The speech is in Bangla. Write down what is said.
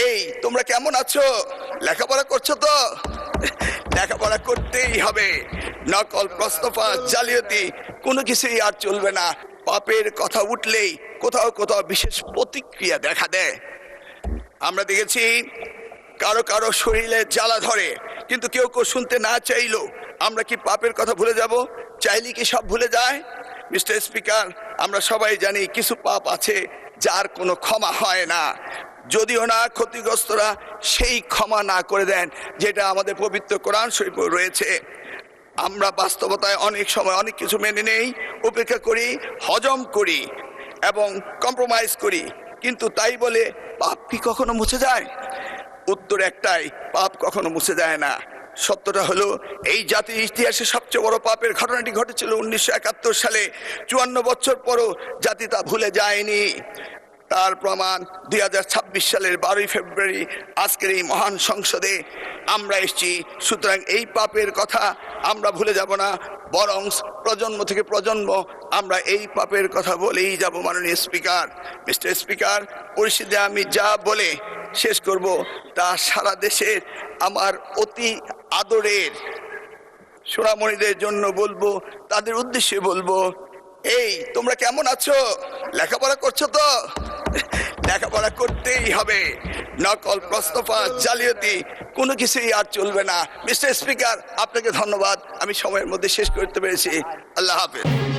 এই তোমরা কেমন আছো? লেখাপড়া করছো তো? লেখাপড়া করতেই হবে। নকল, প্রশ্নফাঁস, জালিয়াতি কোনো কিছুই আর চলবে না। পাপের কথা উঠলেই কোথাও কোথাও বিশেষ প্রতিক্রিয়া দেখা দেয়। আমরা দেখেছি কারো কারো শরীরে জ্বালা ধরে, কিন্তু কেউ কেউ শুনতে না চাইলো। আমরা কি পাপের কথা ভুলে যাব? চাইলে কি সব ভুলে যায়? মিস্টার স্পিকার, আমরা সবাই জানি কিছু পাপ আছে যার কোনো ক্ষমা হয় না, যদিও না ক্ষতিগ্রস্তরা সেই ক্ষমা না করে দেন যেটা আমাদের পবিত্র কোরআন শরীফে রয়েছে। আমরা বাস্তবতায় অনেক সময় অনেক কিছু মেনে নেই, উপেক্ষা করি, হজম করি এবং কম্প্রোমাইজ করি, কিন্তু তাই বলে পাপ কি কখনো মুছে যায়? উত্তর একটাই, পাপ কখনো মুছে যায় না। সত্যটা হলো, এই জাতির ইতিহাসে সবচেয়ে বড় পাপের ঘটনাটি ঘটেছিল 1971 সালে। 54 বছর পরও জাতি তা ভুলে যায়নি। তার প্রমাণ 2026 সালের 12 ফেব্রুয়ারি আজকের এই মহান সংসদে আমরা এসেছি। সুতরাং এই পাপের কথা আমরা ভুলে যাব না, বরং প্রজন্ম থেকে প্রজন্ম আমরা এই পাপের কথা বলেই যাব। মাননীয় স্পিকার, মিস্টার স্পিকার, পরিস্থিতি আমি যা বলে শেষ করব তা সারা দেশের আমার অতি আদরের সোনামণিদের জন্য বলবো, তাদের উদ্দেশ্যে বলবো, এই তোমরা কেমন আছো? লেখাপড়া করছো তো? লেখাপড়া করতেই হবে। নকল, প্রশ্নফাঁস, জালিয়াতি কোনো কিছুই আর চলবে না। মিস্টার স্পিকার, আপনাকে ধন্যবাদ, আমি সময়ের মধ্যে শেষ করতে পেরেছি। আল্লাহ হাফেজ।